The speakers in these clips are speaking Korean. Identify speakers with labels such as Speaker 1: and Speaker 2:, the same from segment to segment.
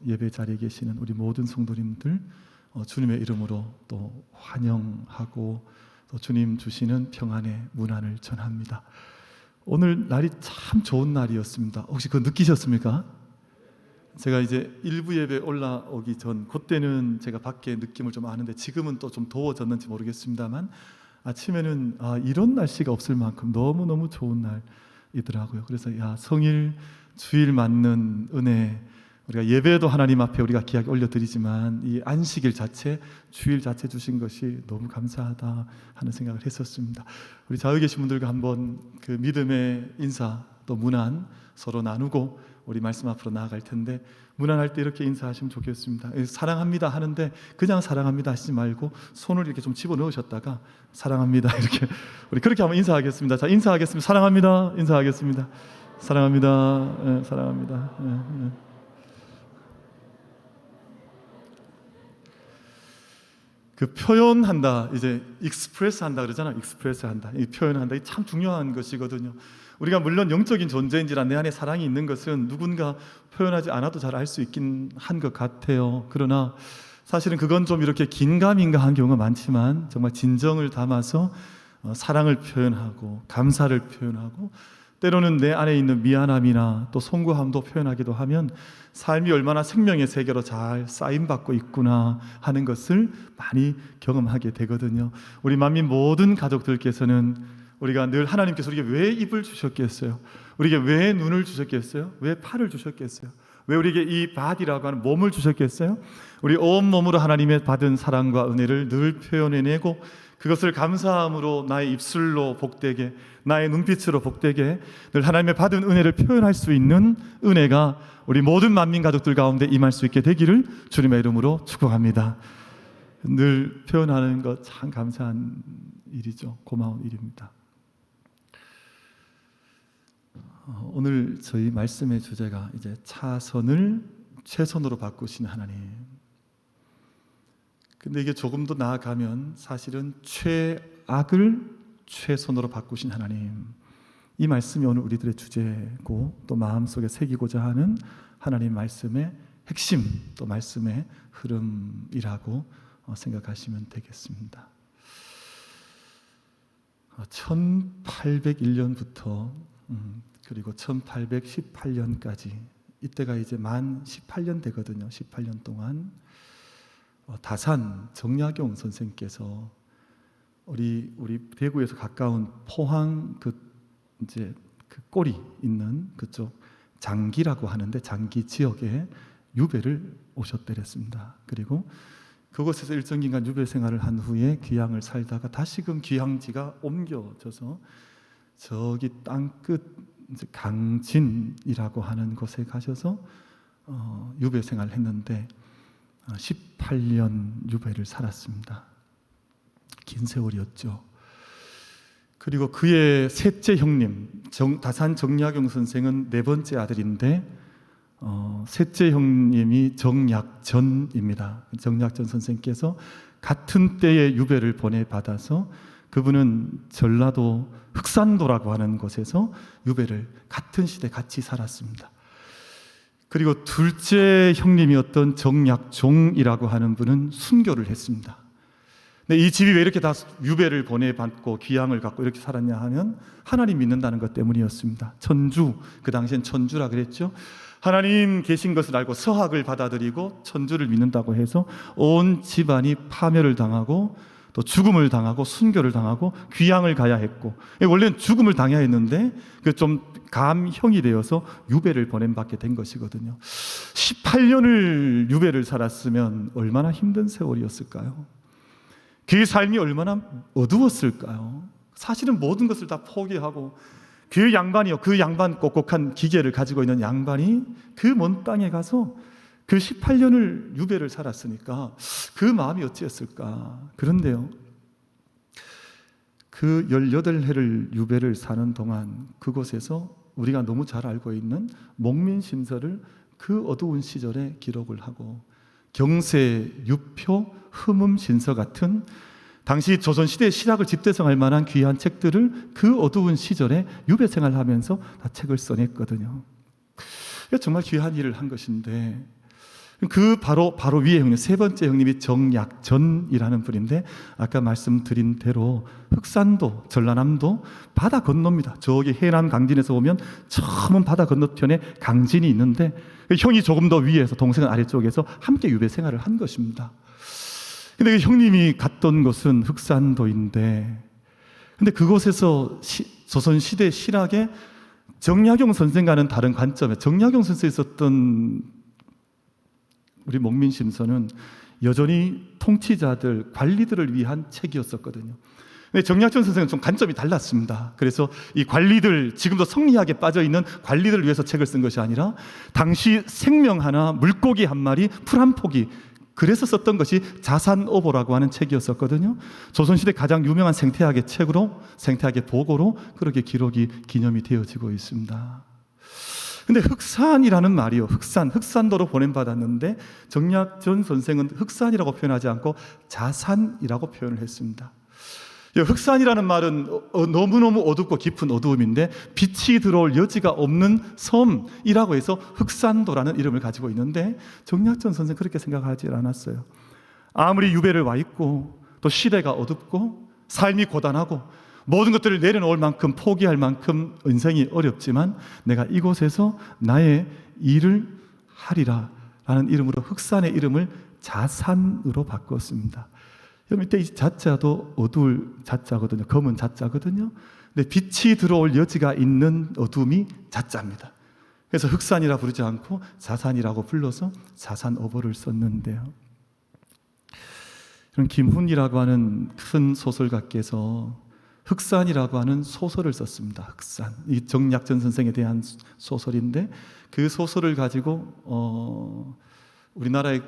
Speaker 1: 예배 자리에 계시는 우리 모든 성도님들 주님의 이름으로 또 환영하고 또 주님 주시는 평안의 문안을 전합니다. 오늘 날이 참 좋은 날이었습니다. 혹시 그거 느끼셨습니까? 제가 이제 일부 예배 올라오기 전 그때는 제가 밖에 느낌을 좀 아는데 지금은 또 좀 더워졌는지 모르겠습니다만 아침에는 이런 날씨가 없을 만큼 너무너무 좋은 날이더라고요. 그래서 성일 주일 맞는 은혜, 우리가 예배도 하나님 앞에 우리가 귀하게 올려드리지만 이 안식일 자체, 주일 자체 주신 것이 너무 감사하다 하는 생각을 했었습니다. 우리 좌우에 계신 분들과 한번 그 믿음의 인사 또 문안 서로 나누고 우리 말씀 앞으로 나아갈 텐데, 문안할 때 이렇게 인사하시면 좋겠습니다. 사랑합니다 하는데 그냥 사랑합니다 하시지 말고 손을 이렇게 좀 집어넣으셨다가 사랑합니다 이렇게 우리 그렇게 한번 인사하겠습니다. 자, 인사하겠습니다. 사랑합니다. 인사하겠습니다. 사랑합니다. 사랑합니다. 그 표현한다, 이제 익스프레스 한다 그러잖아요. 익스프레스 한다, 이 표현한다, 이 참 중요한 것이거든요. 우리가 물론 영적인 존재인지라 내 안에 사랑이 있는 것은 누군가 표현하지 않아도 잘 알 수 있긴 한 것 같아요. 그러나 사실은 그건 좀 이렇게 긴가민가한 경우가 많지만 정말 진정을 담아서 사랑을 표현하고 감사를 표현하고 때로는 내 안에 있는 미안함이나 또 송구함도 표현하기도 하면 삶이 얼마나 생명의 세계로 잘 쌓임받고 있구나 하는 것을 많이 경험하게 되거든요. 우리 만민 모든 가족들께서는 우리가 늘 하나님께서 우리에게 왜 입을 주셨겠어요? 우리에게 왜 눈을 주셨겠어요? 왜 팔을 주셨겠어요? 왜 우리에게 이 바디라고 하는 몸을 주셨겠어요? 우리 온몸으로 하나님의 받은 사랑과 은혜를 늘 표현해내고 그것을 감사함으로 나의 입술로 복되게, 나의 눈빛으로 복되게 늘 하나님의 받은 은혜를 표현할 수 있는 은혜가 우리 모든 만민 가족들 가운데 임할 수 있게 되기를 주님의 이름으로 축복합니다. 늘 표현하는 것 참 감사한 일이죠. 고마운 일입니다. 오늘 저희 말씀의 주제가 이제 차선을 최선으로 바꾸시는 하나님. 근데 이게 조금 더 나아가면 사실은 최악을 최선으로 바꾸신 하나님, 이 말씀이 오늘 우리들의 주제고 또 마음속에 새기고자 하는 하나님 말씀의 핵심, 또 말씀의 흐름이라고 생각하시면 되겠습니다. 1801년부터 그리고 1818년까지 이때가 이제 만 18년 되거든요. 18년 동안 다산 정약용 선생께서 우리 대구에서 가까운 포항 그 꼬리 있는 그쪽 장기라고 하는데 장기 지역에 유배를 오셨더랬습니다. 그리고 그곳에서 일정 기간 유배 생활을 한 후에 귀향을 살다가 다시금 귀향지가 옮겨져서 저기 땅끝 강진이라고 하는 곳에 가셔서 유배 생활을 했는데 18년 유배를 살았습니다. 긴 세월이었죠. 그리고 그의 셋째 형님 다산 정약용 선생은 네 번째 아들인데 셋째 형님이 정약전입니다. 정약전 선생께서 같은 때에 유배를 보내받아서 그분은 전라도 흑산도라고 하는 곳에서 유배를 같은 시대 같이 살았습니다. 그리고 둘째 형님이었던 정약종이라고 하는 분은 순교를 했습니다. 근데 이 집이 왜 이렇게 다 유배를 보내받고 귀향을 갖고 이렇게 살았냐 하면 하나님 믿는다는 것 때문이었습니다. 천주, 그 당시엔 천주라 그랬죠. 하나님 계신 것을 알고 서학을 받아들이고 천주를 믿는다고 해서 온 집안이 파멸을 당하고 또 죽음을 당하고 순교를 당하고 귀향을 가야 했고, 원래는 죽음을 당해야 했는데 그 좀 감형이 되어서 유배를 보냄받게 된 것이거든요. 18년을 유배를 살았으면 얼마나 힘든 세월이었을까요? 그의 삶이 얼마나 어두웠을까요? 사실은 모든 것을 다 포기하고 그 양반이요, 그 양반 꼭꼭한 기계를 가지고 있는 양반이 그 먼 땅에 가서 그 18년을 유배를 살았으니까 그 마음이 어찌했을까. 그런데요, 그 18해를 유배를 사는 동안 그곳에서 우리가 너무 잘 알고 있는 목민심서를 그 어두운 시절에 기록을 하고 경세, 유표, 흠음신서 같은 당시 조선시대의 실학을 집대성할 만한 귀한 책들을 그 어두운 시절에 유배생활을 하면서 다 책을 써냈거든요. 정말 귀한 일을 한 것인데 그 바로 위에 형님, 세 번째 형님이 정약전이라는 분인데, 아까 말씀드린 대로 흑산도, 전라남도 바다 건너입니다. 저기 해남 강진에서 오면 처음은 바다 건너편에 강진이 있는데, 형이 조금 더 위에서, 동생은 아래쪽에서 함께 유배 생활을 한 것입니다. 근데 그 형님이 갔던 곳은 흑산도인데, 근데 그곳에서 조선시대 신학의 정약용 선생과는 다른 관점에, 정약용 선생이 썼던 우리 목민심서는 여전히 통치자들, 관리들을 위한 책이었었거든요. 근데 정약전 선생은 좀 관점이 달랐습니다. 그래서 이 관리들, 지금도 성리학에 빠져있는 관리들을 위해서 책을 쓴 것이 아니라 당시 생명 하나, 물고기 한 마리, 풀 한 포기, 그래서 썼던 것이 자산오보라고 하는 책이었었거든요. 조선시대 가장 유명한 생태학의 책으로, 생태학의 보고로 그렇게 기념이 되어지고 있습니다. 근데 흑산이라는 말이요, 흑산도로 보냄받았는데 정약전 선생은 흑산이라고 표현하지 않고 자산이라고 표현을 했습니다. 흑산이라는 말은 너무너무 어둡고 깊은 어두움인데 빛이 들어올 여지가 없는 섬이라고 해서 흑산도라는 이름을 가지고 있는데, 정약전 선생 그렇게 생각하지 않았어요. 아무리 유배를 와 있고 또 시대가 어둡고 삶이 고단하고 모든 것들을 내려놓을 만큼, 포기할 만큼 인생이 어렵지만 내가 이곳에서 나의 일을 하리라 라는 이름으로 흑산의 이름을 자산으로 바꿨습니다. 여러분, 이때 이 자자도 어두울 자자거든요. 검은 자자거든요. 근데 빛이 들어올 여지가 있는 어둠이 자자입니다. 그래서 흑산이라 부르지 않고 자산이라고 불러서 자산오보를 썼는데요. 그럼 김훈이라고 하는 큰 소설가께서 흑산이라고 하는 소설을 썼습니다. 흑산. 이 정약전 선생에 대한 소설인데, 그 소설을 가지고 우리나라의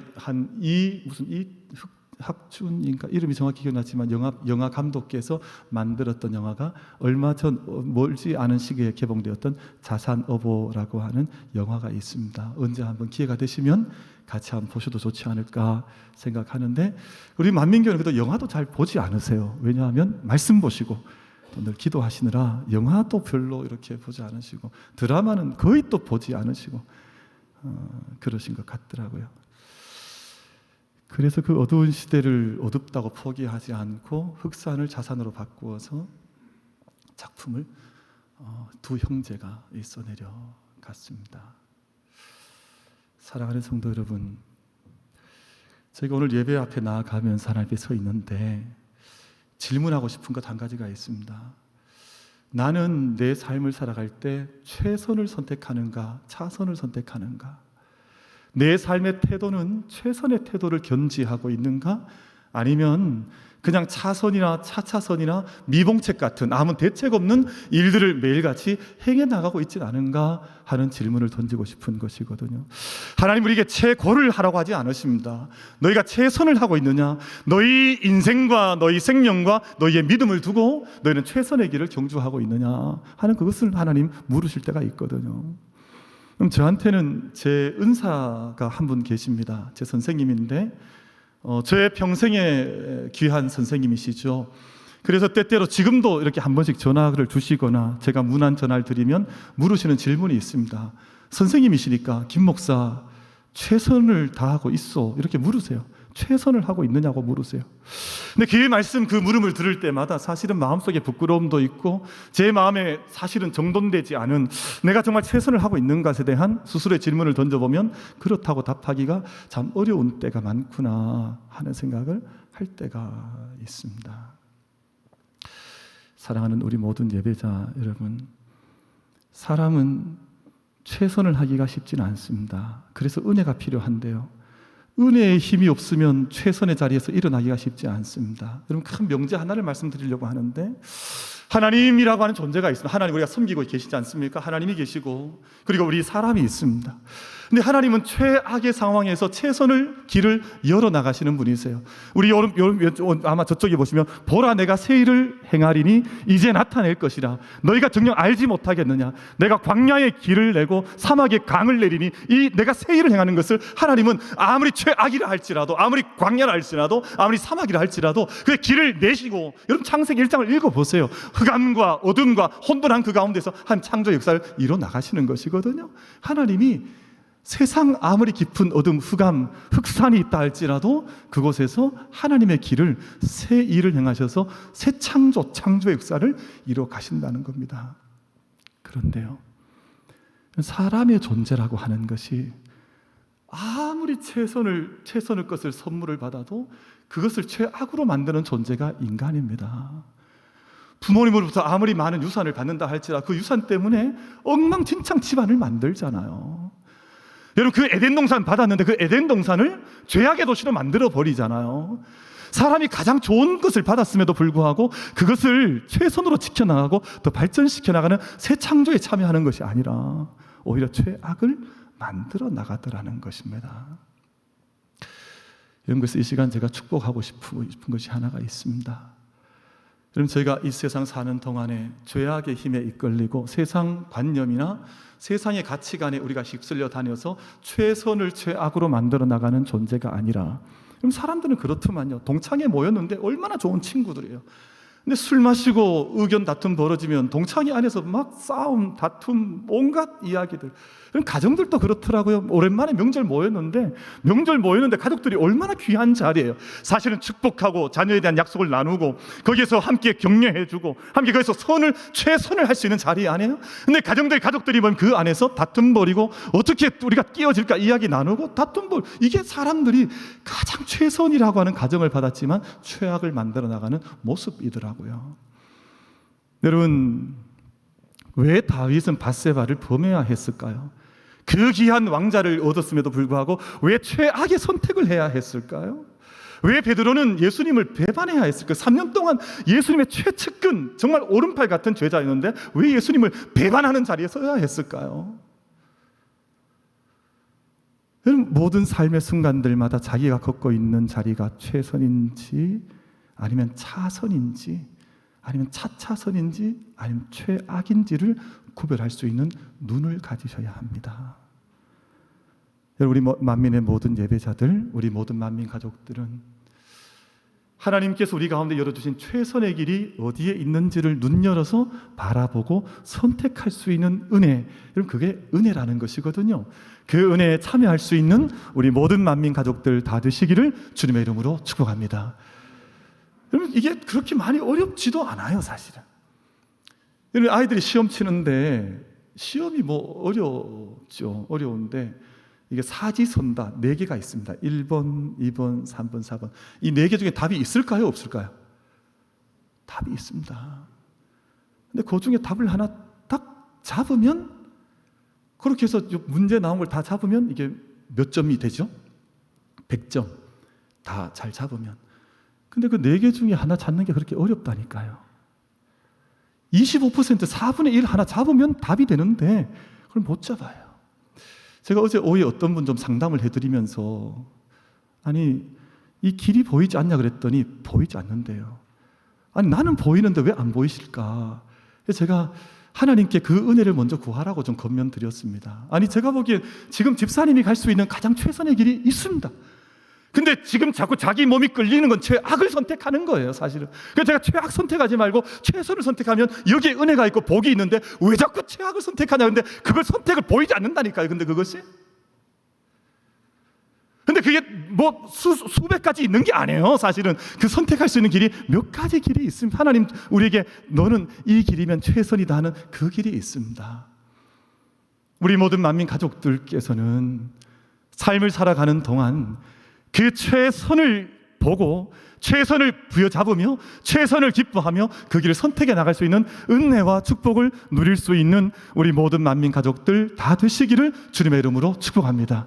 Speaker 1: 학준인가 이름이 정확히 기억나지만 영화 감독께서 만들었던 영화가 얼마 전 멀지 않은 시기에 개봉되었던 자산오보라고 하는 영화가 있습니다. 언제 한번 기회가 되시면 같이 한번 보셔도 좋지 않을까 생각하는데, 우리 만민교회는 그래도 영화도 잘 보지 않으세요. 왜냐하면 말씀 보시고 또 늘 기도하시느라 영화도 별로 이렇게 보지 않으시고 드라마는 거의 또 보지 않으시고 그러신 것 같더라고요. 그래서 그 어두운 시대를 어둡다고 포기하지 않고 흑산을 자산으로 바꾸어서 작품을 두 형제가 써내려 갔습니다. 사랑하는 성도 여러분, 제가 오늘 예배 앞에 나아가면서 하나님 앞에 서 있는데 질문하고 싶은 것 한 가지가 있습니다. 나는 내 삶을 살아갈 때 최선을 선택하는가, 차선을 선택하는가? 내 삶의 태도는 최선의 태도를 견지하고 있는가? 아니면 그냥 차선이나 차차선이나 미봉책 같은 아무 대책 없는 일들을 매일같이 행해 나가고 있진 않은가 하는 질문을 던지고 싶은 것이거든요. 하나님 우리에게 최고를 하라고 하지 않으십니다. 너희가 최선을 하고 있느냐? 너희 인생과 너희 생명과 너희의 믿음을 두고 너희는 최선의 길을 경주하고 있느냐 하는 그것을 하나님 물으실 때가 있거든요. 그럼 저한테는 제 은사가 한 분 계십니다. 제 선생님인데 저의 평생에 귀한 선생님이시죠. 그래서 때때로 지금도 이렇게 한 번씩 전화를 주시거나 제가 문안 전화를 드리면 물으시는 질문이 있습니다. 선생님이시니까 김 목사 최선을 다하고 있어? 이렇게 물으세요. 최선을 하고 있느냐고 물으세요. 근데 그 말씀, 그 물음을 들을 때마다 사실은 마음속에 부끄러움도 있고 제 마음에 사실은 정돈되지 않은, 내가 정말 최선을 하고 있는 것에 대한 스스로의 질문을 던져보면 그렇다고 답하기가 참 어려운 때가 많구나 하는 생각을 할 때가 있습니다. 사랑하는 우리 모든 예배자 여러분, 사람은 최선을 하기가 쉽지는 않습니다. 그래서 은혜가 필요한데요, 은혜의 힘이 없으면 최선의 자리에서 일어나기가 쉽지 않습니다. 여러분, 큰 명제 하나를 말씀드리려고 하는데, 하나님이라고 하는 존재가 있습니다. 하나님 우리가 섬기고 계시지 않습니까? 하나님이 계시고 그리고 우리 사람이 있습니다. 근데 하나님은 최악의 상황에서 최선을 길을 열어나가시는 분이세요. 우리 아마 저쪽에 보시면 보라 내가 새 일을 행하리니 이제 나타낼 것이라 너희가 정녕 알지 못하겠느냐. 내가 광야의 길을 내고 사막에 강을 내리니 이 내가 새 일을 행하는 것을 하나님은 아무리 최악이라 할지라도, 아무리 광야라 할지라도, 아무리 사막이라 할지라도 그 길을 내시고, 여러분 창세기 1장을 읽어보세요. 흑암과 어둠과 혼돈한 그 가운데서 한 창조 역사를 이뤄나가시는 것이거든요. 하나님이 세상 아무리 깊은 어둠, 흑암, 흑산이 있다 할지라도 그곳에서 하나님의 길을, 새 일을 행하셔서 새 창조의 역사를 이루어 가신다는 겁니다. 그런데요, 사람의 존재라고 하는 것이 아무리 최선을 것을 선물을 받아도 그것을 최악으로 만드는 존재가 인간입니다. 부모님으로부터 아무리 많은 유산을 받는다 할지라도 그 유산 때문에 엉망진창 집안을 만들잖아요. 여러분, 그 에덴 동산 받았는데 그 에덴 동산을 죄악의 도시로 만들어 버리잖아요. 사람이 가장 좋은 것을 받았음에도 불구하고 그것을 최선으로 지켜나가고 더 발전시켜 나가는 새 창조에 참여하는 것이 아니라 오히려 최악을 만들어 나가더라는 것입니다. 이런 것을 이 시간 제가 축복하고 싶은 것이 하나가 있습니다. 여러분, 저희가 이 세상 사는 동안에 죄악의 힘에 이끌리고 세상 관념이나 세상의 가치관에 우리가 휩쓸려 다녀서 최선을 최악으로 만들어 나가는 존재가 아니라, 그럼 사람들은 그렇더만요. 동창회 모였는데 얼마나 좋은 친구들이에요. 근데 술 마시고 의견 다툼 벌어지면 동창회 안에서 막 싸움, 다툼, 온갖 이야기들. 그럼 가정들도 그렇더라고요. 오랜만에 명절 모였는데 가족들이 얼마나 귀한 자리예요. 사실은 축복하고 자녀에 대한 약속을 나누고 거기에서 함께 격려해주고 함께 거기서 최선을 할 수 있는 자리 아니에요? 근데 가족들이 보면 그 안에서 다툼 벌이고 어떻게 우리가 끼어질까 이야기 나누고 이게 사람들이 가장 최선이라고 하는 가정을 받았지만 최악을 만들어 나가는 모습이더라고요. 여러분, 왜 다윗은 밧세바를 범해야 했을까요? 그 귀한 왕자를 얻었음에도 불구하고 왜 최악의 선택을 해야 했을까요? 왜 베드로는 예수님을 배반해야 했을까요? 3년 동안 예수님의 최측근, 정말 오른팔 같은 제자였는데 왜 예수님을 배반하는 자리에 서야 했을까요? 여러분, 모든 삶의 순간들마다 자기가 걷고 있는 자리가 최선인지 아니면 차선인지 아니면 차차선인지 아니면 최악인지를 구별할 수 있는 눈을 가지셔야 합니다. 우리 만민의 모든 예배자들, 우리 모든 만민 가족들은 하나님께서 우리 가운데 열어주신 최선의 길이 어디에 있는지를 눈 열어서 바라보고 선택할 수 있는 은혜, 여러분, 그게 은혜라는 것이거든요. 그 은혜에 참여할 수 있는 우리 모든 만민 가족들 다 되시기를 주님의 이름으로 축복합니다. 여러분, 이게 그렇게 많이 어렵지도 않아요, 사실은. 여러분, 아이들이 시험 치는데 시험이 어렵죠. 어려운데 이게 사지선다 4개가 있습니다. 1번, 2번, 3번, 4번. 이 4개 중에 답이 있을까요, 없을까요? 답이 있습니다. 근데 그 중에 답을 하나 딱 잡으면, 그렇게 해서 문제 나온 걸 다 잡으면 이게 몇 점이 되죠? 100점. 다 잘 잡으면. 근데 그 4개 중에 하나 찾는 게 그렇게 어렵다니까요. 25%, 4분의 1 하나 잡으면 답이 되는데 그걸 못 잡아요. 제가 어제 오후에 어떤 분 좀 상담을 해드리면서 아니, 이 길이 보이지 않냐 그랬더니 보이지 않는데요. 아니, 나는 보이는데 왜 안 보이실까? 제가 하나님께 그 은혜를 먼저 구하라고 좀 권면드렸습니다. 아니, 제가 보기엔 지금 집사님이 갈 수 있는 가장 최선의 길이 있습니다. 근데 지금 자꾸 자기 몸이 끌리는 건 최악을 선택하는 거예요, 사실은. 그래서 제가 최악 선택하지 말고 최선을 선택하면 여기에 은혜가 있고 복이 있는데 왜 자꾸 최악을 선택하냐. 근데 그걸 선택을 보이지 않는다니까요. 근데 그것이. 근데 그게 수백 가지 있는 게 아니에요, 사실은. 그 선택할 수 있는 길이 몇 가지 길이 있습니다. 하나님 우리에게 너는 이 길이면 최선이다 하는 그 길이 있습니다. 우리 모든 만민 가족들께서는 삶을 살아가는 동안 그 최선을 보고 최선을 부여잡으며 최선을 기뻐하며 그 길을 선택해 나갈 수 있는 은혜와 축복을 누릴 수 있는 우리 모든 만민 가족들 다 되시기를 주님의 이름으로 축복합니다.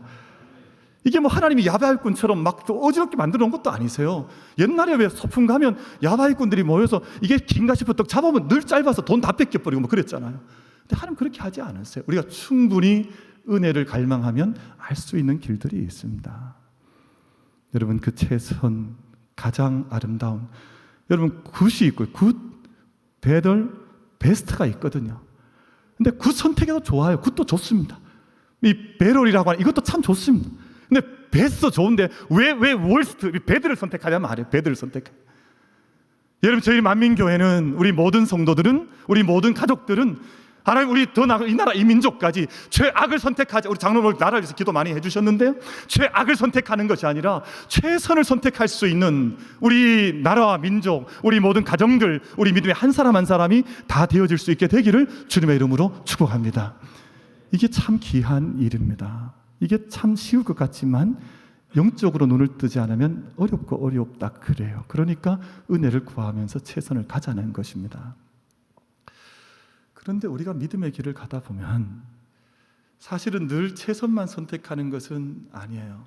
Speaker 1: 이게 하나님이 야바일꾼처럼 막 어지럽게 만들어 놓은 것도 아니세요. 옛날에 왜 소풍 가면 야바일꾼들이 모여서 이게 긴가 싶어 딱 잡으면 늘 짧아서 돈 다 뺏겨버리고 그랬잖아요. 근데 하나님 그렇게 하지 않으세요. 우리가 충분히 은혜를 갈망하면 알 수 있는 길들이 있습니다. 여러분, 그 최선, 가장 아름다운, 여러분, 굿이 있고요. 굿, 베더, 베스트가 있거든요. 근데 굿 선택해도 좋아요. 굿도 좋습니다. 이 베럴이라고 하는 이것도 참 좋습니다. 근데 베스트 좋은데 왜 월스트, 베드를 선택하냐면 말이에요. 베드를 선택해. 여러분, 저희 만민교회는 우리 모든 성도들은, 우리 모든 가족들은 하나님, 우리 더 나아가 이 나라 이 민족까지 최악을 선택하지. 우리 장로님 나라를 위해서 기도 많이 해주셨는데요, 최악을 선택하는 것이 아니라 최선을 선택할 수 있는 우리 나라와 민족, 우리 모든 가정들, 우리 믿음의 한 사람 한 사람이 다 되어질 수 있게 되기를 주님의 이름으로 축복합니다. 이게 참 귀한 일입니다. 이게 참 쉬울 것 같지만 영적으로 눈을 뜨지 않으면 어렵고 어렵다 그래요. 그러니까 은혜를 구하면서 최선을 다하자는 것입니다. 그런데 우리가 믿음의 길을 가다 보면 사실은 늘 최선만 선택하는 것은 아니에요.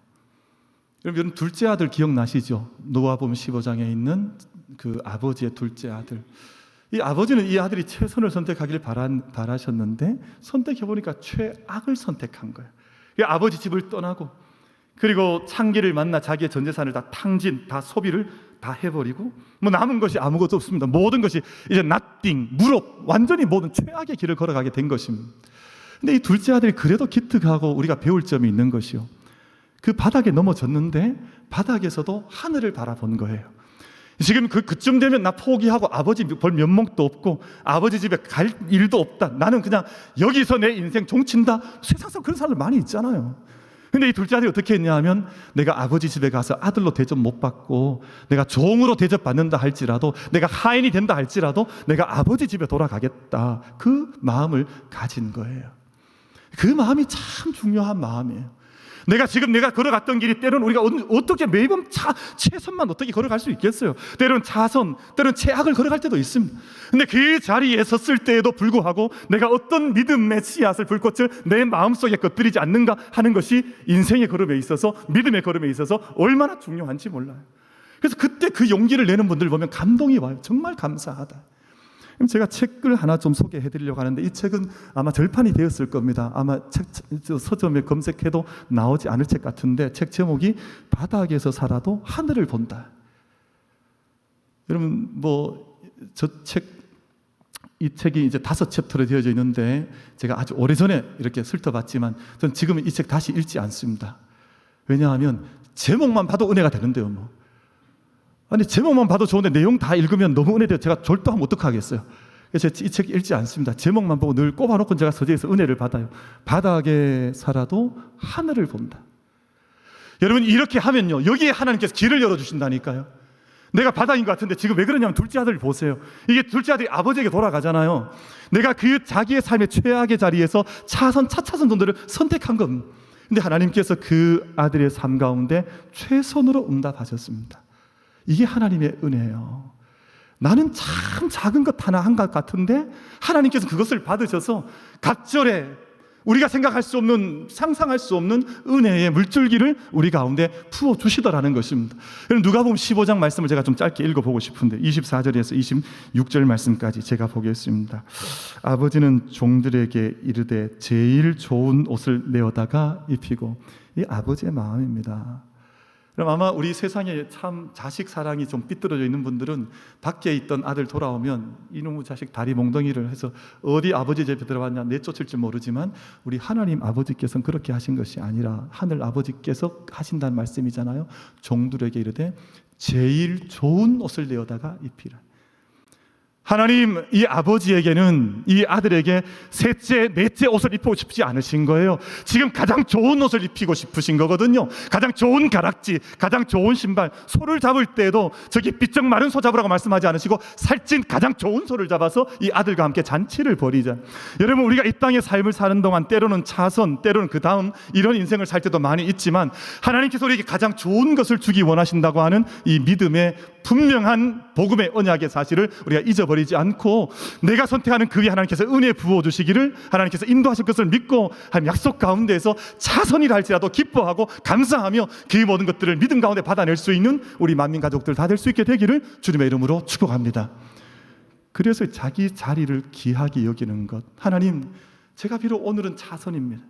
Speaker 1: 여러분, 둘째 아들 기억나시죠? 노아복음 15장에 있는 그 아버지의 둘째 아들. 이 아버지는 이 아들이 최선을 선택하길 바라셨는데 선택해보니까 최악을 선택한 거예요. 아버지 집을 떠나고, 그리고 창기를 만나 자기의 전 재산을 다 탕진, 다 소비를 다 해버리고, 뭐 남은 것이 아무것도 없습니다. 모든 것이 이제 nothing, 무릎, 완전히 모든 최악의 길을 걸어가게 된 것입니다. 근데 이 둘째 아들이 그래도 기특하고 우리가 배울 점이 있는 것이요, 그 바닥에 넘어졌는데 바닥에서도 하늘을 바라본 거예요. 지금 그쯤 되면 나 포기하고 아버지 볼 면목도 없고 아버지 집에 갈 일도 없다, 나는 그냥 여기서 내 인생 종친다. 세상에서 그런 사람들 많이 있잖아요. 근데 이 둘째 아들이 어떻게 했냐 하면, 내가 아버지 집에 가서 아들로 대접 못 받고 내가 종으로 대접받는다 할지라도, 내가 하인이 된다 할지라도 내가 아버지 집에 돌아가겠다, 그 마음을 가진 거예요. 그 마음이 참 중요한 마음이에요. 내가 걸어갔던 길이 때로는 우리가 어떻게 매번 최선만 어떻게 걸어갈 수 있겠어요? 때로는 차선, 때로는 최악을 걸어갈 때도 있습니다. 근데 그 자리에 섰을 때에도 불구하고 내가 어떤 믿음의 씨앗을, 불꽃을 내 마음속에 곁들이지 않는가 하는 것이 인생의 걸음에 있어서, 믿음의 걸음에 있어서 얼마나 중요한지 몰라요. 그래서 그때 그 용기를 내는 분들 보면 감동이 와요. 정말 감사하다. 제가 책을 하나 좀 소개해 드리려고 하는데, 이 책은 아마 절판이 되었을 겁니다. 아마 책 서점에 검색해도 나오지 않을 책 같은데, 책 제목이 바닥에서 살아도 하늘을 본다. 여러분, 이 책이 이제 5챕터로 되어져 있는데 제가 아주 오래전에 이렇게 훑어봤지만 저는 지금은 이 책 다시 읽지 않습니다. 왜냐하면 제목만 봐도 은혜가 되는데요. 아니, 제목만 봐도 좋은데 내용 다 읽으면 너무 은혜돼요. 제가 졸도하면 어떡하겠어요. 그래서 이 책 읽지 않습니다. 제목만 보고 늘 꼽아놓고 제가 서재에서 은혜를 받아요. 바닥에 살아도 하늘을 본다. 여러분, 이렇게 하면요, 여기에 하나님께서 길을 열어주신다니까요. 내가 바닥인 것 같은데 지금 왜 그러냐면, 둘째 아들을 보세요. 이게 둘째 아들이 아버지에게 돌아가잖아요. 내가 그 자기의 삶의 최악의 자리에서 차차선 정도를 선택한 겁니다. 근데 하나님께서 그 아들의 삶 가운데 최선으로 응답하셨습니다. 이게 하나님의 은혜예요. 나는 참 작은 것 하나 한 것 같은데 하나님께서 그것을 받으셔서 갑절에 우리가 생각할 수 없는, 상상할 수 없는 은혜의 물줄기를 우리 가운데 부어주시더라는 것입니다. 누가복음 15장 말씀을 제가 좀 짧게 읽어보고 싶은데 24절에서 26절 말씀까지 제가 보겠습니다. 아버지는 종들에게 이르되 제일 좋은 옷을 내어다가 입히고, 이 아버지의 마음입니다. 그럼 아마 우리 세상에 참 자식 사랑이 좀 삐뚤어져 있는 분들은 밖에 있던 아들 돌아오면 이놈의 자식 다리 몽덩이를 해서 어디 아버지 집에 들어왔냐 내쫓을지 모르지만, 우리 하나님 아버지께서는 그렇게 하신 것이 아니라 하늘 아버지께서 하신다는 말씀이잖아요. 종들에게 이르되 제일 좋은 옷을 내어다가 입히라. 하나님, 이 아버지에게는 이 아들에게 셋째, 넷째 옷을 입히고 싶지 않으신 거예요. 지금 가장 좋은 옷을 입히고 싶으신 거거든요. 가장 좋은 가락지, 가장 좋은 신발, 소를 잡을 때도 저기 삐쩍 마른 소 잡으라고 말씀하지 않으시고 살찐 가장 좋은 소를 잡아서 이 아들과 함께 잔치를 벌이자. 여러분, 우리가 이 땅의 삶을 사는 동안 때로는 차선, 때로는 그 다음 이런 인생을 살 때도 많이 있지만, 하나님께서 우리에게 가장 좋은 것을 주기 원하신다고 하는 이 믿음의 분명한 복음의 언약의 사실을 우리가 잊어버리지 않고, 내가 선택하는 그 위에 하나님께서 은혜 부어주시기를, 하나님께서 인도하실 것을 믿고 하나님 약속 가운데에서 차선이라 할지라도 기뻐하고 감사하며 그 모든 것들을 믿음 가운데 받아낼 수 있는 우리 만민 가족들 다 될 수 있게 되기를 주님의 이름으로 축복합니다. 그래서 자기 자리를 귀하게 여기는 것. 하나님, 제가 비록 오늘은 차선입니다.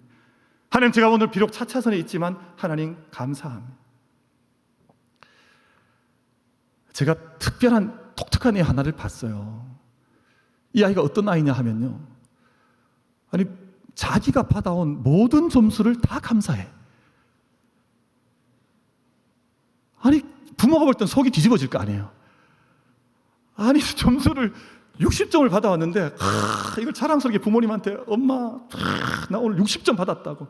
Speaker 1: 하나님, 제가 오늘 비록 차차선에 있지만 하나님 감사합니다. 제가 특별한 독특한 애 하나를 봤어요. 이 아이가 어떤 아이냐 하면요, 아니, 자기가 받아온 모든 점수를 다 감사해. 아니, 부모가 볼 땐 속이 뒤집어질 거 아니에요. 아니, 점수를 60점을 받아왔는데 이걸 자랑스럽게 부모님한테 엄마 나 오늘 60점 받았다고.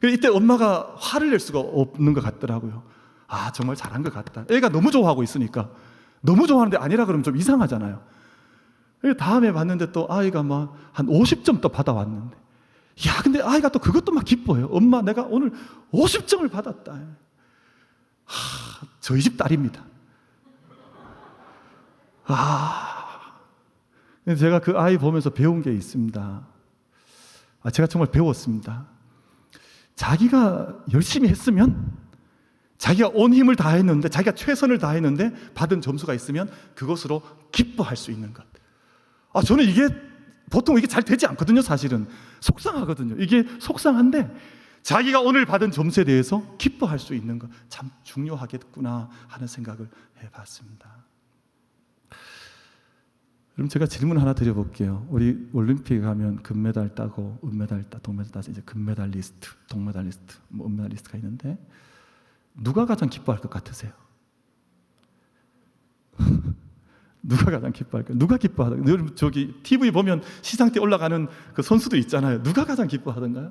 Speaker 1: 이때 엄마가 화를 낼 수가 없는 것 같더라고요. 아 정말 잘한 것 같다. 애가 너무 좋아하고 있으니까. 너무 좋아하는데 아니라 그러면 좀 이상하잖아요. 다음에 봤는데 또 아이가 막 한 50점 또 받아왔는데 야 근데 아이가 또 그것도 막 기뻐해요. 엄마 내가 오늘 50점을 받았다. 저희 집 딸입니다. 제가 그 아이 보면서 배운 게 있습니다. 제가 정말 배웠습니다. 자기가 열심히 했으면, 자기가 온 힘을 다했는데, 자기가 최선을 다했는데 받은 점수가 있으면 그것으로 기뻐할 수 있는 것. 저는 이게 보통 이게 잘 되지 않거든요. 사실은 속상하거든요. 이게 속상한데 자기가 오늘 받은 점수에 대해서 기뻐할 수 있는 것 참 중요하겠구나 하는 생각을 해봤습니다. 그럼 제가 질문 하나 드려볼게요. 우리 올림픽 가면 금메달 따고 은메달 따, 동메달 따서 이제 금메달리스트, 동메달리스트, 은메달리스트가 있는데 누가 가장 기뻐할 것 같으세요? 누가 가장 기뻐할까요? 누가 기뻐하던가요? 여러분 저기 TV 보면 시상대 올라가는 그 선수도 있잖아요. 누가 가장 기뻐하던가요?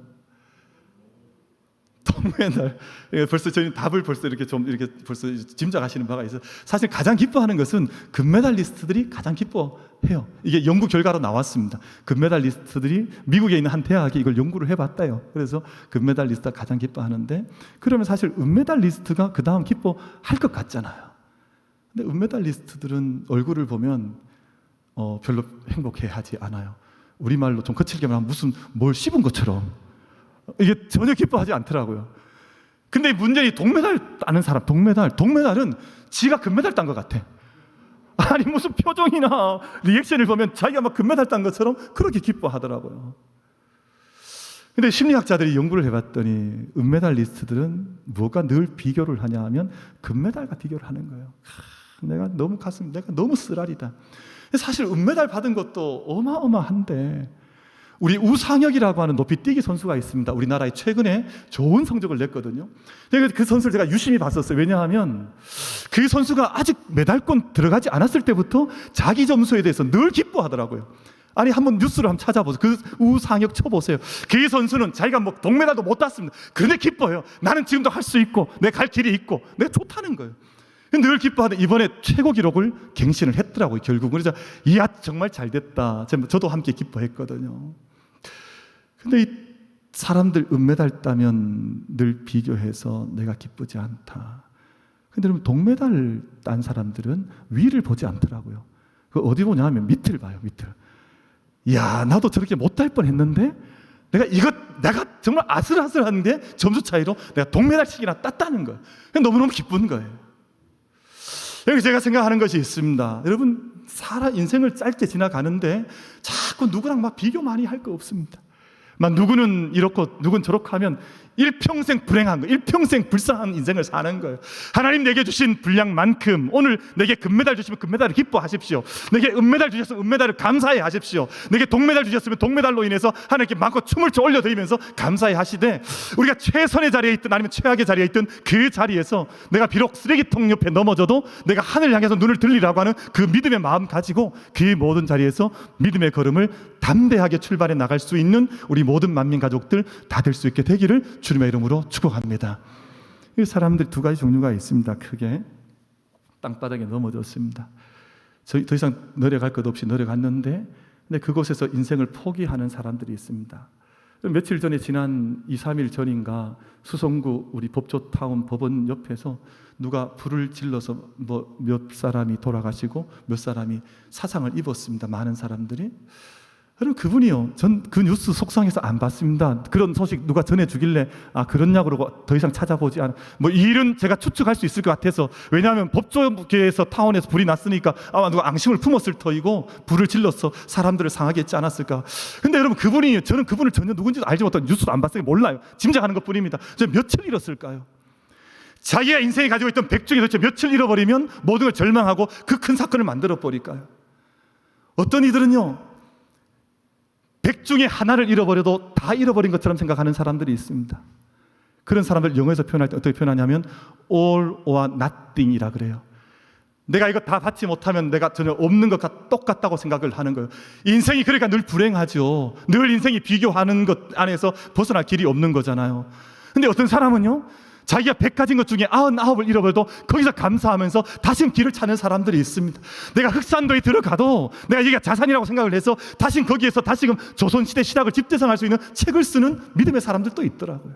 Speaker 1: 동메달. 벌써 저희 답을 벌써 이렇게 벌써 짐작하시는 바가 있어요. 사실 가장 기뻐하는 것은 금메달리스트들이 가장 기뻐해요. 이게 연구 결과로 나왔습니다. 금메달리스트들이 미국에 있는 한 대학이 이걸 연구를 해봤다요. 그래서 금메달리스트가 가장 기뻐하는데 그러면 사실 은메달리스트가 그 다음 기뻐할 것 같잖아요. 근데 은메달리스트들은 얼굴을 보면 별로 행복해하지 않아요. 우리말로 좀 거칠게 말하면 무슨 뭘 씹은 것처럼 이게 전혀 기뻐하지 않더라고요. 근데 문제는 동메달 따는 사람, 동메달은 지가 금메달 딴 것 같아. 아니 무슨 표정이나 리액션을 보면 자기가 막 금메달 딴 것처럼 그렇게 기뻐하더라고요. 근데 심리학자들이 연구를 해봤더니 은메달리스트들은 뭐가 늘 비교를 하냐 하면 금메달과 비교를 하는 거예요. 내가 너무 쓰라리다. 사실 은메달 받은 것도 어마어마한데 우리 우상혁이라고 하는 높이뛰기 선수가 있습니다. 우리나라에 최근에 좋은 성적을 냈거든요. 그 선수를 제가 유심히 봤었어요. 왜냐하면 그 선수가 아직 메달권 들어가지 않았을 때부터 자기 점수에 대해서 늘 기뻐하더라고요. 아니 한번 뉴스를 한번 찾아보세요. 그 우상혁 쳐보세요. 그 선수는 자기가 뭐 동메달도 못 땄습니다. 그런데 기뻐해요. 나는 지금도 할 수 있고 내 갈 길이 있고 내가 좋다는 거예요. 늘 기뻐하던 이번에 최고 기록을 갱신을 했더라고요. 결국은. 그래서 이야 정말 잘 됐다. 저도 함께 기뻐했거든요. 근데 이 사람들 은메달 따면 늘 비교해서 내가 기쁘지 않다. 근데 여러분 동메달 딴 사람들은 위를 보지 않더라고요. 그 어디 보냐 하면 밑을 봐요. 밑을. 이야 나도 저렇게 못할 뻔했는데 내가 정말 아슬아슬한데 점수 차이로 내가 동메달씩이나 땄다는 거예요. 너무너무 기쁜 거예요. 여기 제가 생각하는 것이 있습니다. 여러분 인생을 짧게 지나가는데 자꾸 누구랑 막 비교 많이 할 거 없습니다. 막 누구는 이렇고 누구는 저렇게 하면 일평생 불행한 거, 일평생 불쌍한 인생을 사는 거예요. 하나님 내게 주신 분량만큼 오늘 내게 금메달 주시면 금메달을 기뻐하십시오. 내게 은메달 주셨으면 은메달을 감사해 하십시오. 내게 동메달 주셨으면 동메달로 인해서 하나님께 마음껏 춤을 올려드리면서 감사해 하시되 우리가 최선의 자리에 있든 아니면 최악의 자리에 있든 그 자리에서 내가 비록 쓰레기통 옆에 넘어져도 내가 하늘을 향해서 눈을 들리라고 하는 그 믿음의 마음 가지고 그 모든 자리에서 믿음의 걸음을 담대하게 출발해 나갈 수 있는 우리 모든 만민 가족들 다 될 수 있게 되기를 주님의 이름으로 축복합니다. 이 사람들 두 가지 종류가 있습니다. 크게 땅바닥에 넘어졌습니다. 더 이상 내려갈 것 없이 내려갔는데 근데 그곳에서 인생을 포기하는 사람들이 있습니다. 며칠 전에 지난 2, 3일 전인가 수성구 우리 법조타운 법원 옆에서 누가 불을 질러서 몇 사람이 돌아가시고 몇 사람이 사상을 입었습니다. 많은 사람들이. 여러분 그분이요. 전 그 뉴스 속상해서 안 봤습니다. 그런 소식 누가 전해주길래 그렇냐고 그러고 더 이상 찾아보지 않아. 이 일은 제가 추측할 수 있을 것 같아서 왜냐하면 법조계에서 타운에서 불이 났으니까 아마 누가 앙심을 품었을 터이고 불을 질러서 사람들을 상하게 했지 않았을까. 근데 여러분 그분이 저는 그분을 전혀 누군지도 알지 못하고 뉴스도 안 봤으니까 몰라요. 짐작하는 것뿐입니다. 저 며칠 잃었을까요? 자기가 인생이 가지고 있던 100 중에 도대체 며칠 잃어버리면 모든 걸 절망하고 그 큰 사건을 만들어 버릴까요? 어떤 이들은요 100 중에 하나를 잃어버려도 다 잃어버린 것처럼 생각하는 사람들이 있습니다. 그런 사람들 영어에서 표현할 때 어떻게 표현하냐면 all or nothing이라 그래요. 내가 이거 다 받지 못하면 내가 전혀 없는 것과 똑같다고 생각을 하는 거예요. 인생이 그러니까 늘 불행하죠. 늘 인생이 비교하는 것 안에서 벗어날 길이 없는 거잖아요. 근데 어떤 사람은요, 자기가 100가지인 것 중에 99을 잃어버려도 거기서 감사하면서 다시 길을 찾는 사람들이 있습니다. 내가 흑산도에 들어가도 내가 여기가 자산이라고 생각을 해서 다시 거기에서 다시금 조선시대 신학을 집대성할 수 있는 책을 쓰는 믿음의 사람들도 있더라고요.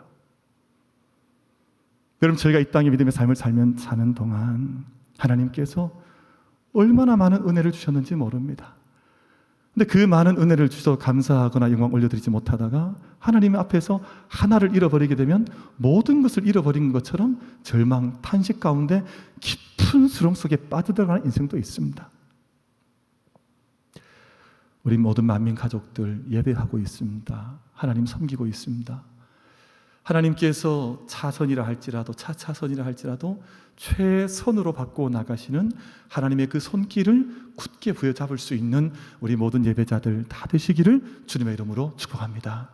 Speaker 1: 여러분, 저희가 이 땅에 믿음의 삶을 사는 동안 하나님께서 얼마나 많은 은혜를 주셨는지 모릅니다. 근데 그 많은 은혜를 주셔서 감사하거나 영광 올려드리지 못하다가 하나님 앞에서 하나를 잃어버리게 되면 모든 것을 잃어버린 것처럼 절망, 탄식 가운데 깊은 수렁 속에 빠져들어가는 인생도 있습니다. 우리 모든 만민 가족들 예배하고 있습니다. 하나님 섬기고 있습니다. 하나님께서 차선이라 할지라도 차차선이라 할지라도 최선으로 바꾸어 나가시는 하나님의 그 손길을 굳게 부여잡을 수 있는 우리 모든 예배자들 다 되시기를 주님의 이름으로 축복합니다.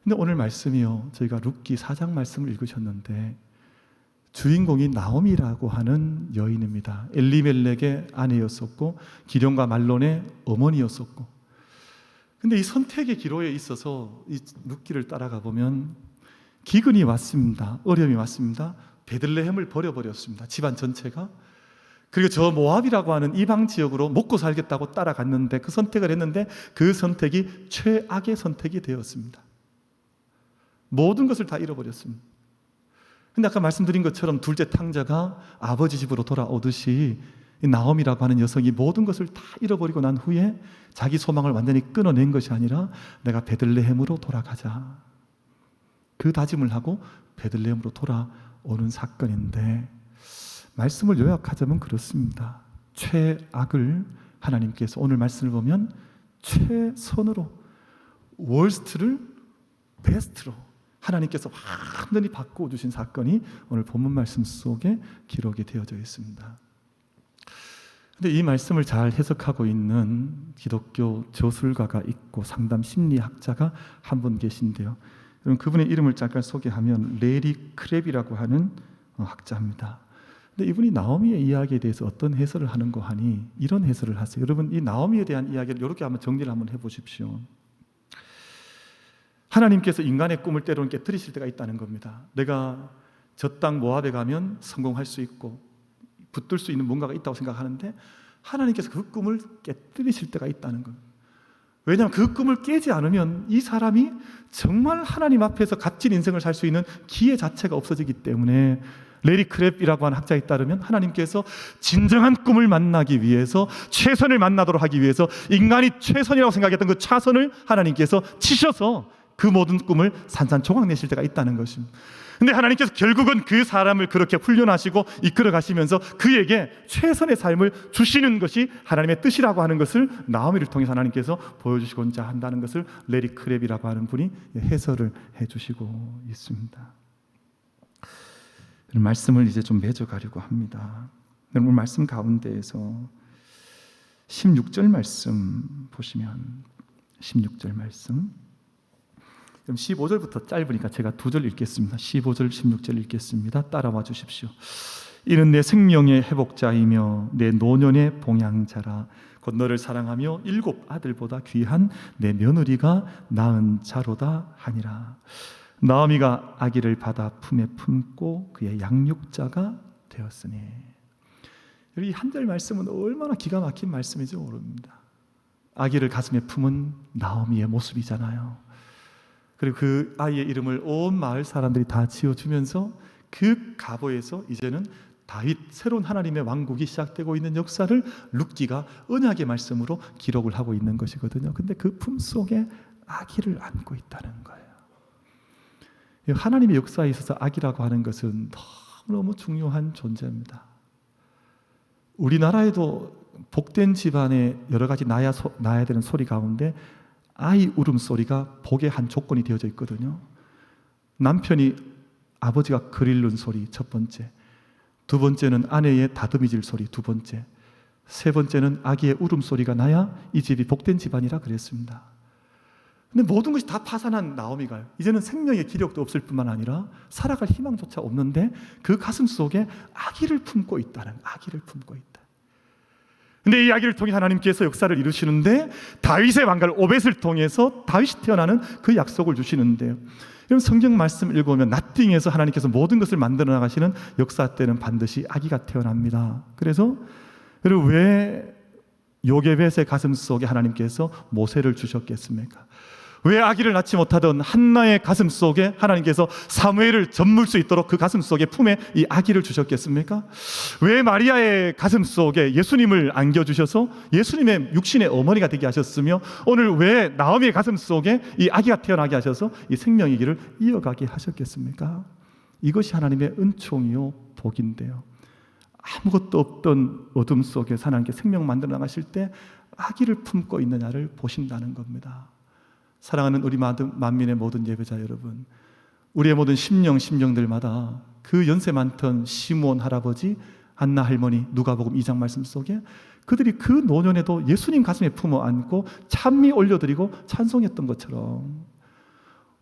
Speaker 1: 근데 오늘 말씀이요, 저희가 룻기 4장 말씀을 읽으셨는데 주인공이 나오미라고 하는 여인입니다. 엘리멜렉의 아내였었고 기럯과 말론의 어머니였었고, 근데 이 선택의 기로에 있어서 이 룻기를 따라가 보면 기근이 왔습니다. 어려움이 왔습니다. 베들레헴을 버려버렸습니다. 집안 전체가. 그리고 저 모압이라고 하는 이방 지역으로 먹고 살겠다고 따라갔는데 그 선택을 했는데 그 선택이 최악의 선택이 되었습니다. 모든 것을 다 잃어버렸습니다. 근데 아까 말씀드린 것처럼 둘째 탕자가 아버지 집으로 돌아오듯이 이 나옴이라고 하는 여성이 모든 것을 다 잃어버리고 난 후에 자기 소망을 완전히 끊어낸 것이 아니라 내가 베들레헴으로 돌아가자, 그 다짐을 하고 베들레헴으로 돌아오는 사건인데, 말씀을 요약하자면 그렇습니다. 최악을 하나님께서 오늘 말씀을 보면 최선으로, 월스트를 베스트로 하나님께서 완전히 바꾸어 주신 사건이 오늘 본문 말씀 속에 기록이 되어져 있습니다. 근데 이 말씀을 잘 해석하고 있는 기독교 저술가가 있고 상담 심리학자가 한 분 계신데요. 여러분, 그분의 이름을 잠깐 소개하면 레리 크랩이라고 하는 학자입니다. 근데 이분이 나오미의 이야기에 대해서 어떤 해설을 하는가 하니 이런 해설을 하세요. 여러분, 이 나오미에 대한 이야기를 이렇게 한번 정리를 한번 해보십시오. 하나님께서 인간의 꿈을 때로는 깨뜨리실 때가 있다는 겁니다. 내가 저 땅 모압에 가면 성공할 수 있고 붙들 수 있는 뭔가가 있다고 생각하는데 하나님께서 그 꿈을 깨뜨리실 때가 있다는 겁니다. 왜냐하면 그 꿈을 깨지 않으면 이 사람이 정말 하나님 앞에서 값진 인생을 살 수 있는 기회 자체가 없어지기 때문에 레리 크랩이라고 하는 학자에 따르면 하나님께서 진정한 꿈을 만나기 위해서, 최선을 만나도록 하기 위해서 인간이 최선이라고 생각했던 그 차선을 하나님께서 치셔서 그 모든 꿈을 산산조각 내실 때가 있다는 것입니다. 근데 하나님께서 결국은 그 사람을 그렇게 훈련하시고 이끌어 가시면서 그에게 최선의 삶을 주시는 것이 하나님의 뜻이라고 하는 것을 나오미를 통해서 하나님께서 보여주시고자 한다는 것을 레리 크랩이라고 하는 분이 해설을 해주시고 있습니다. 말씀을 이제 좀 맺어가려고 합니다. 오늘 말씀 가운데에서 16절 말씀 보시면 16절 말씀, 그럼 15절부터 짧으니까 제가 2절 읽겠습니다. 15절, 16절 읽겠습니다. 따라와 주십시오. 이는 내 생명의 회복자이며 내 노년의 봉양자라. 곧 너를 사랑하며 7 아들보다 귀한 내 며느리가 낳은 자로다 하니라. 나오미가 아기를 받아 품에 품고 그의 양육자가 되었으니. 이 한 절 말씀은 얼마나 기가 막힌 말씀인지 모릅니다. 아기를 가슴에 품은 나오미의 모습이잖아요. 그리고 그 아이의 이름을 온 마을 사람들이 다 지어주면서 그 가보에서 이제는 다윗, 새로운 하나님의 왕국이 시작되고 있는 역사를 룻기가 언약의 말씀으로 기록을 하고 있는 것이거든요. 근데 그 품속에 아기를 안고 있다는 거예요. 하나님의 역사에 있어서 아기라고 하는 것은 너무너무 중요한 존재입니다. 우리나라에도 복된 집안에 여러 가지 낳아야 되는 소리 가운데 아이 울음소리가 복의 한 조건이 되어져 있거든요. 남편이 아버지가 글 읽는 소리 첫 번째, 두 번째는 아내의 다듬이질 소리 두 번째, 세 번째는 아기의 울음소리가 나야 이 집이 복된 집안이라 그랬습니다. 근데 모든 것이 다 파산한 나오미가 이제는 생명의 기력도 없을 뿐만 아니라 살아갈 희망조차 없는데 그 가슴 속에 아기를 품고 있다는, 아기를 품고 있다. 근데 이 아기를 통해 하나님께서 역사를 이루시는데 다윗의 왕갈 오벳을 통해서 다윗이 태어나는 그 약속을 주시는데요. 그럼 성경 말씀 읽어보면 나띵에서 하나님께서 모든 것을 만들어 나가시는 역사 때는 반드시 아기가 태어납니다. 그래서 여러분, 왜 요게벳의 가슴 속에 하나님께서 모세를 주셨겠습니까? 왜 아기를 낳지 못하던 한나의 가슴 속에 하나님께서 사무엘을 젖물 수 있도록 그 가슴 속에 품에 이 아기를 주셨겠습니까? 왜 마리아의 가슴 속에 예수님을 안겨주셔서 예수님의 육신의 어머니가 되게 하셨으며 오늘 왜 나오미의 가슴 속에 이 아기가 태어나게 하셔서 이 생명의 길을 이어가게 하셨겠습니까? 이것이 하나님의 은총이요 복인데요. 아무것도 없던 어둠 속에서 하나님께 생명 만들어 나가실 때 아기를 품고 있느냐를 보신다는 겁니다. 사랑하는 우리 만민의 모든 예배자 여러분, 우리의 모든 심령들마다 그 연세 많던 시므온 할아버지, 안나 할머니, 누가복음 2장 말씀 속에 그들이 그 노년에도 예수님 가슴에 품어 안고 찬미 올려드리고 찬송했던 것처럼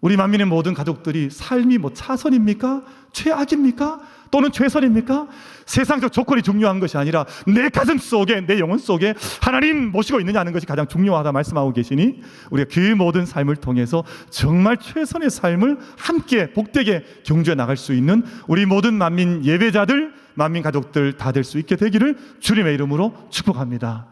Speaker 1: 우리 만민의 모든 가족들이 삶이 차선입니까? 최악입니까? 또는 최선입니까? 세상적 조건이 중요한 것이 아니라 내 가슴 속에, 내 영혼 속에 하나님 모시고 있느냐 는 것이 가장 중요하다 말씀하고 계시니 우리가 그 모든 삶을 통해서 정말 최선의 삶을 함께 복되게 경주해 나갈 수 있는 우리 모든 만민 예배자들, 만민 가족들 다 될 수 있게 되기를 주님의 이름으로 축복합니다.